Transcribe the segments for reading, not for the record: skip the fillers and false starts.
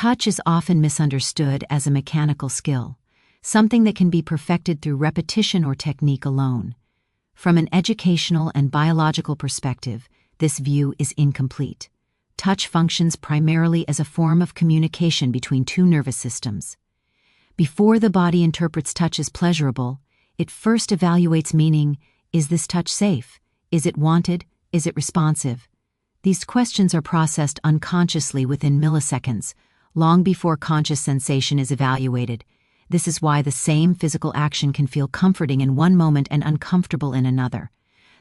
Touch is often misunderstood as a mechanical skill, something that can be perfected through repetition or technique alone. From an educational and biological perspective, this view is incomplete. Touch functions primarily as a form of communication between two nervous systems. Before the body interprets touch as pleasurable, it first evaluates meaning. Is this touch safe? Is it wanted? Is it responsive? These questions are processed unconsciously within milliseconds, long before conscious sensation is evaluated. This is why the same physical action can feel comforting in one moment and uncomfortable in another.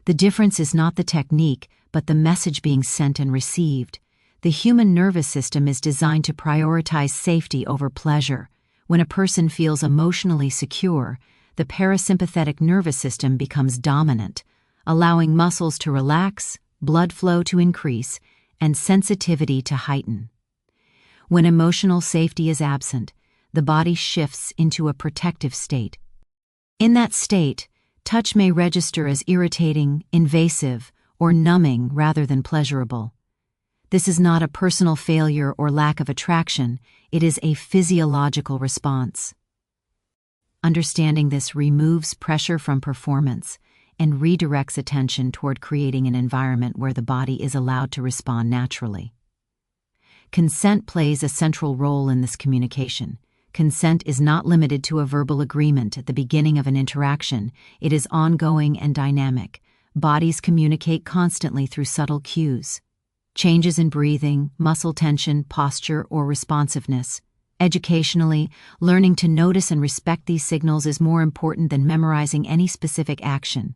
The difference is not the technique, but the message being sent and received. The human nervous system is designed to prioritize safety over pleasure. When a person feels emotionally secure, the parasympathetic nervous system becomes dominant, allowing muscles to relax, blood flow to increase, and sensitivity to heighten. When emotional safety is absent, the body shifts into a protective state. In that state, touch may register as irritating, invasive, or numbing rather than pleasurable. This is not a personal failure or lack of attraction, it is a physiological response. Understanding this removes pressure from performance and redirects attention toward creating an environment where the body is allowed to respond naturally. Consent plays a central role in this communication. Consent is not limited to a verbal agreement at the beginning of an interaction. It is ongoing and dynamic. Bodies communicate constantly through subtle cues. Changes in breathing, muscle tension, posture, or responsiveness. Educationally, learning to notice and respect these signals is more important than memorizing any specific action.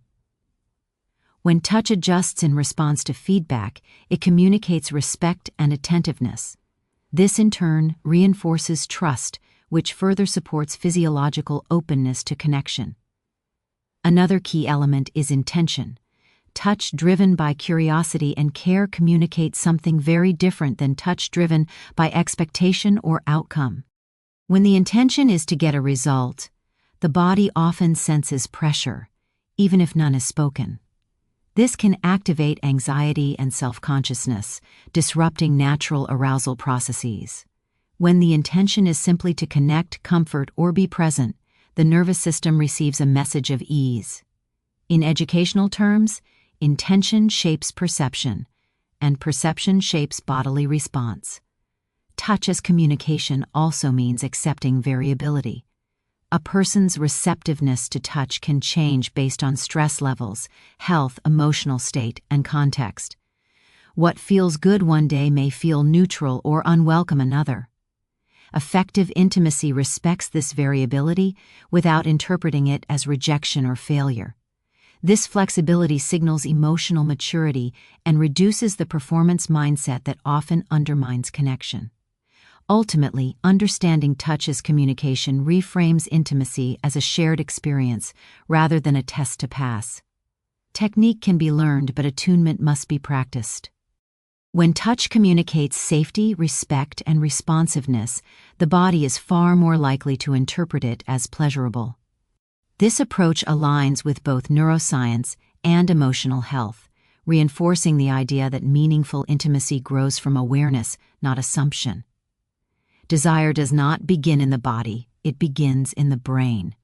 When touch adjusts in response to feedback, it communicates respect and attentiveness. This, in turn, reinforces trust, which further supports physiological openness to connection. Another key element is intention. Touch driven by curiosity and care communicates something very different than touch driven by expectation or outcome. When the intention is to get a result, the body often senses pressure, even if none is spoken. This can activate anxiety and self-consciousness, disrupting natural arousal processes. When the intention is simply to connect, comfort, or be present, the nervous system receives a message of ease. In educational terms, intention shapes perception, and perception shapes bodily response. Touch as communication also means accepting variability. A person's receptiveness to touch can change based on stress levels, health, emotional state, and context. What feels good one day may feel neutral or unwelcome another. Effective intimacy respects this variability without interpreting it as rejection or failure. This flexibility signals emotional maturity and reduces the performance mindset that often undermines connection. Ultimately, understanding touch as communication reframes intimacy as a shared experience rather than a test to pass. Technique can be learned, but attunement must be practiced. When touch communicates safety, respect, and responsiveness, the body is far more likely to interpret it as pleasurable. This approach aligns with both neuroscience and emotional health, reinforcing the idea that meaningful intimacy grows from awareness, not assumption. Desire does not begin in the body, it begins in the brain.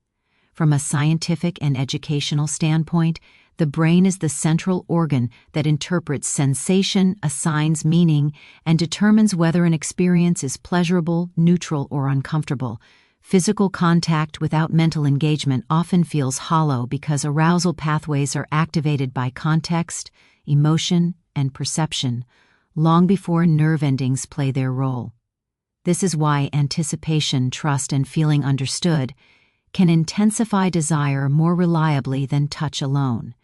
From a scientific and educational standpoint, the brain is the central organ that interprets sensation, assigns meaning, and determines whether an experience is pleasurable, neutral, or uncomfortable. Physical contact without mental engagement often feels hollow because arousal pathways are activated by context, emotion, and perception, long before nerve endings play their role. This is why anticipation, trust, and feeling understood can intensify desire more reliably than touch alone.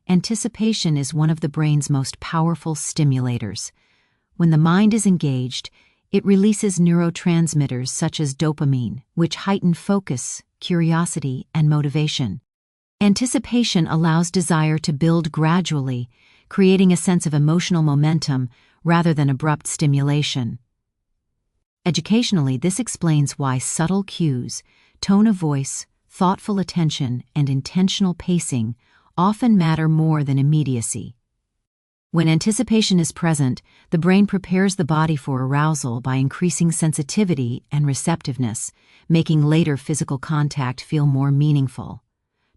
Anticipation is one of the brain's most powerful stimulators. When the mind is engaged, it releases neurotransmitters such as dopamine, which heighten focus, curiosity, and motivation. Anticipation allows desire to build gradually, creating a sense of emotional momentum rather than abrupt stimulation. Educationally, this explains why subtle cues, tone of voice, thoughtful attention, and intentional pacing often matter more than immediacy. When anticipation is present, the brain prepares the body for arousal by increasing sensitivity and receptiveness, making later physical contact feel more meaningful.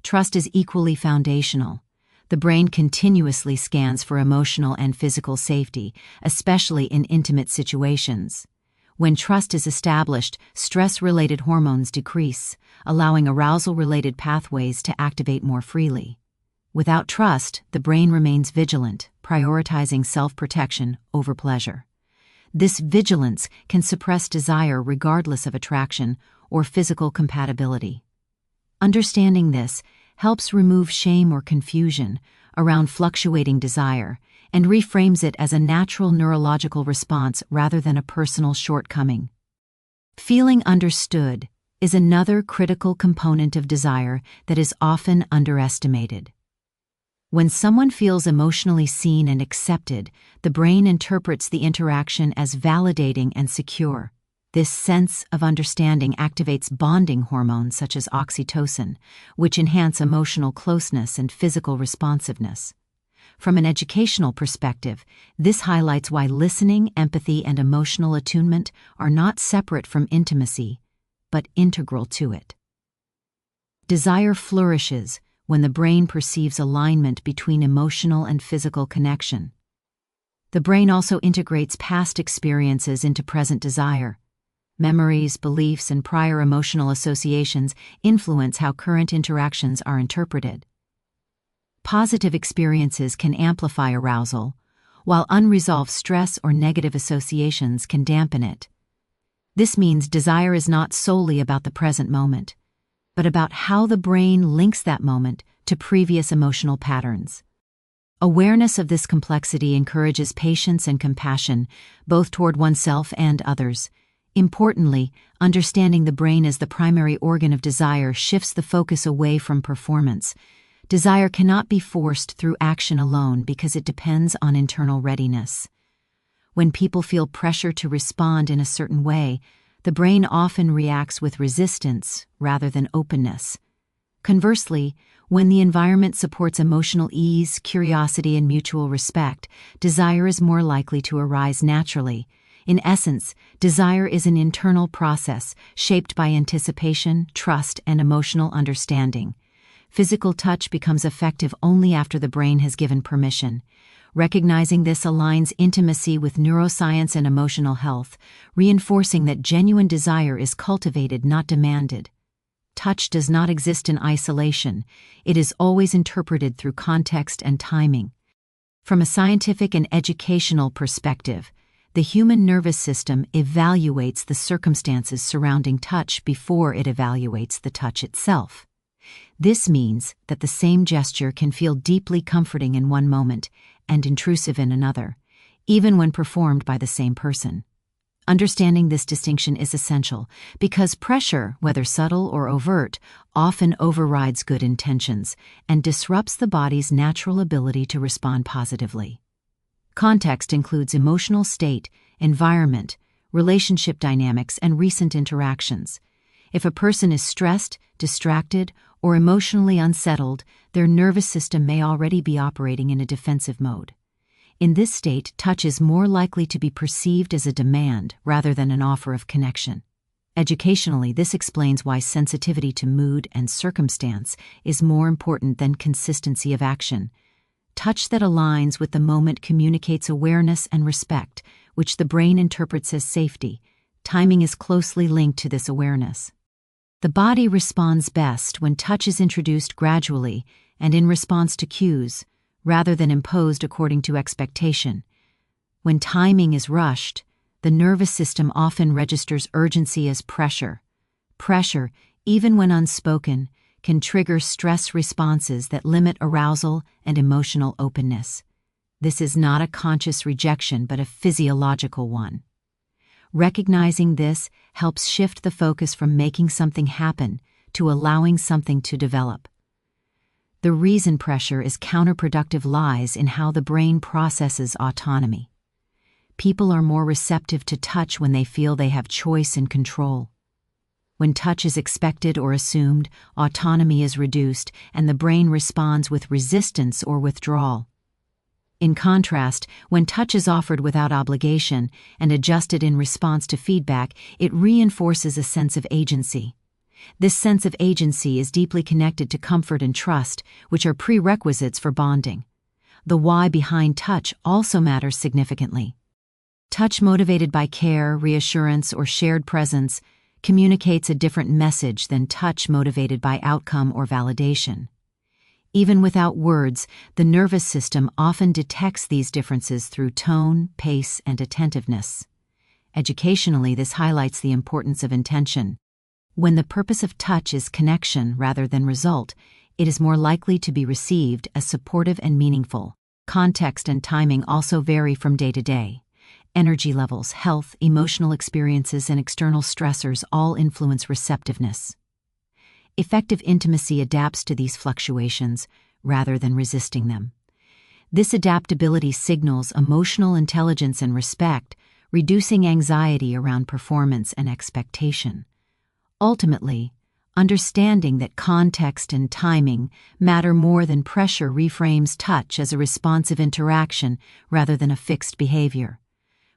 Trust is equally foundational. The brain continuously scans for emotional and physical safety, especially in intimate situations. When trust is established, stress-related hormones decrease, allowing arousal-related pathways to activate more freely. Without trust, the brain remains vigilant, prioritizing self-protection over pleasure. This vigilance can suppress desire regardless of attraction or physical compatibility. Understanding this helps remove shame or confusion around fluctuating desire and reframes it as a natural neurological response rather than a personal shortcoming. Feeling understood is another critical component of desire that is often underestimated. When someone feels emotionally seen and accepted, the brain interprets the interaction as validating and secure. This sense of understanding activates bonding hormones such as oxytocin, which enhance emotional closeness and physical responsiveness. From an educational perspective, this highlights why listening, empathy, and emotional attunement are not separate from intimacy, but integral to it. Desire flourishes when the brain perceives alignment between emotional and physical connection. The brain also integrates past experiences into present desire. Memories, beliefs, and prior emotional associations influence how current interactions are interpreted. Positive experiences can amplify arousal, while unresolved stress or negative associations can dampen it. This means desire is not solely about the present moment, but about how the brain links that moment to previous emotional patterns. Awareness of this complexity encourages patience and compassion, both toward oneself and others. Importantly, understanding the brain as the primary organ of desire shifts the focus away from performance. Desire cannot be forced through action alone because it depends on internal readiness. When people feel pressure to respond in a certain way, the brain often reacts with resistance rather than openness. Conversely, when the environment supports emotional ease, curiosity, and mutual respect, desire is more likely to arise naturally. In essence, desire is an internal process shaped by anticipation, trust, and emotional understanding. Physical touch becomes effective only after the brain has given permission. Recognizing this aligns intimacy with neuroscience and emotional health, reinforcing that genuine desire is cultivated, not demanded. Touch does not exist in isolation. It is always interpreted through context and timing. From a scientific and educational perspective, the human nervous system evaluates the circumstances surrounding touch before it evaluates the touch itself. This means that the same gesture can feel deeply comforting in one moment and intrusive in another, even when performed by the same person. Understanding this distinction is essential because pressure, whether subtle or overt, often overrides good intentions and disrupts the body's natural ability to respond positively. Context includes emotional state, environment, relationship dynamics, and recent interactions. If a person is stressed, distracted, or emotionally unsettled, their nervous system may already be operating in a defensive mode. In this state, touch is more likely to be perceived as a demand rather than an offer of connection. Educationally, this explains why sensitivity to mood and circumstance is more important than consistency of action. Touch that aligns with the moment communicates awareness and respect, which the brain interprets as safety. Timing is closely linked to this awareness. The body responds best when touch is introduced gradually and in response to cues, rather than imposed according to expectation. When timing is rushed, the nervous system often registers urgency as pressure. Pressure, even when unspoken, can trigger stress responses that limit arousal and emotional openness. This is not a conscious rejection but a physiological one. Recognizing this helps shift the focus from making something happen to allowing something to develop. The reason pressure is counterproductive lies in how the brain processes autonomy. People are more receptive to touch when they feel they have choice and control. When touch is expected or assumed, autonomy is reduced and the brain responds with resistance or withdrawal. In contrast, when touch is offered without obligation and adjusted in response to feedback, it reinforces a sense of agency. This sense of agency is deeply connected to comfort and trust, which are prerequisites for bonding. The why behind touch also matters significantly. Touch motivated by care, reassurance, or shared presence communicates a different message than touch motivated by outcome or validation. Even without words, the nervous system often detects these differences through tone, pace, and attentiveness. Educationally, this highlights the importance of intention. When the purpose of touch is connection rather than result, it is more likely to be received as supportive and meaningful. Context and timing also vary from day to day. Energy levels, health, emotional experiences, and external stressors all influence receptiveness. Effective intimacy adapts to these fluctuations rather than resisting them. This adaptability signals emotional intelligence and respect, reducing anxiety around performance and expectation. Ultimately, understanding that context and timing matter more than pressure reframes touch as a responsive interaction rather than a fixed behavior.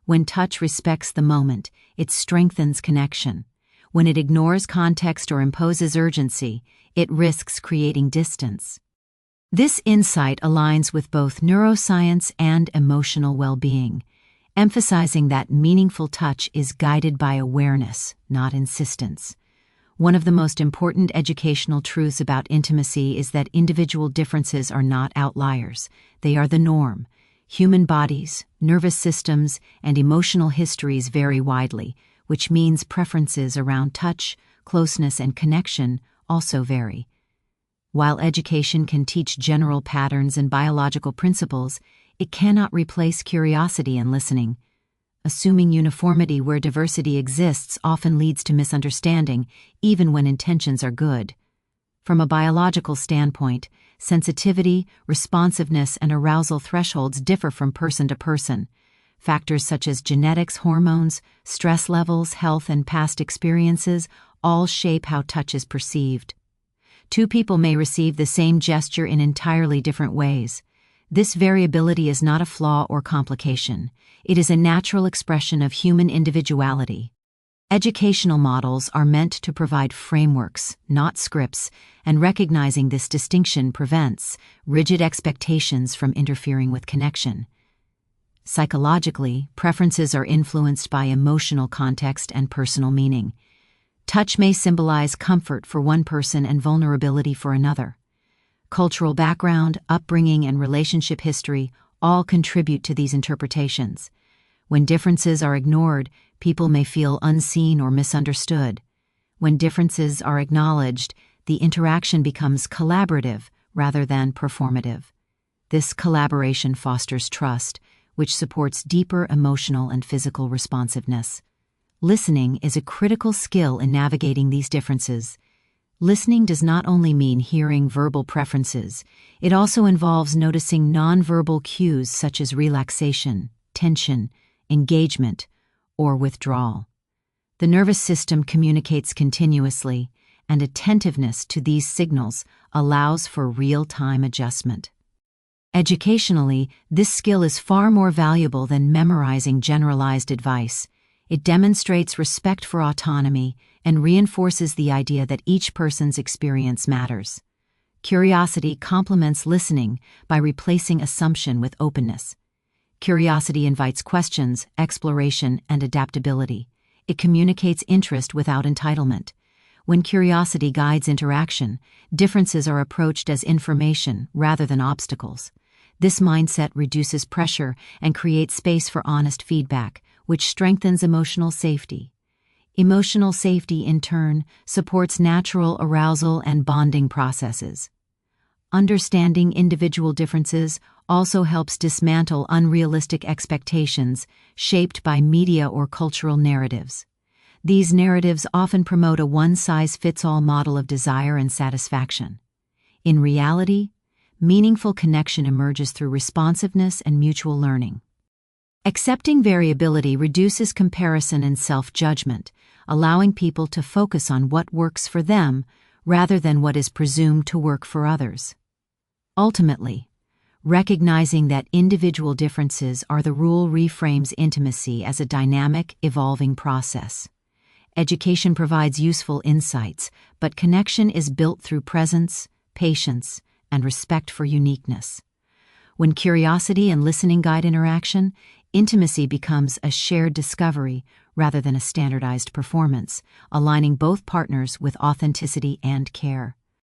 When touch respects the moment, it strengthens connection. When it ignores context or imposes urgency, it risks creating distance. This insight aligns with both neuroscience and emotional well-being, emphasizing that meaningful touch is guided by awareness, not insistence. One of the most important educational truths about intimacy is that individual differences are not outliers. They are the norm. Human bodies, nervous systems, and emotional histories vary widely, which means preferences around touch, closeness, and connection also vary. While education can teach general patterns and biological principles, it cannot replace curiosity and listening. Assuming uniformity where diversity exists often leads to misunderstanding, even when intentions are good. From a biological standpoint, sensitivity, responsiveness, and arousal thresholds differ from person to person. Factors such as genetics, hormones, stress levels, health, and past experiences all shape how touch is perceived. Two people may receive the same gesture in entirely different ways. This variability is not a flaw or complication. It is a natural expression of human individuality. Educational models are meant to provide frameworks, not scripts, and recognizing this distinction prevents rigid expectations from interfering with connection. Psychologically, preferences are influenced by emotional context and personal meaning. Touch may symbolize comfort for one person and vulnerability for another. Cultural background, upbringing, and relationship history all contribute to these interpretations. When differences are ignored, people may feel unseen or misunderstood. When differences are acknowledged, the interaction becomes collaborative rather than performative. This collaboration fosters trust, which supports deeper emotional and physical responsiveness. Listening is a critical skill in navigating these differences. Listening does not only mean hearing verbal preferences, it also involves noticing nonverbal cues such as relaxation, tension, engagement, or withdrawal. The nervous system communicates continuously, and attentiveness to these signals allows for real-time adjustment. Educationally, this skill is far more valuable than memorizing generalized advice. It demonstrates respect for autonomy and reinforces the idea that each person's experience matters. Curiosity complements listening by replacing assumption with openness. Curiosity invites questions, exploration, and adaptability. It communicates interest without entitlement. When curiosity guides interaction, differences are approached as information rather than obstacles. This mindset reduces pressure and creates space for honest feedback, which strengthens emotional safety. Emotional safety, in turn, supports natural arousal and bonding processes. Understanding individual differences also helps dismantle unrealistic expectations shaped by media or cultural narratives. These narratives often promote a one-size-fits-all model of desire and satisfaction. In reality, meaningful connection emerges through responsiveness and mutual learning. Accepting variability reduces comparison and self-judgment, allowing people to focus on what works for them rather than what is presumed to work for others. Ultimately, Recognizing that individual differences are the rule reframes intimacy as a dynamic, evolving process. Education provides useful insights, but connection is built through presence, patience, and respect for uniqueness. When curiosity and listening guide interaction, intimacy becomes a shared discovery rather than a standardized performance, aligning both partners with authenticity and care.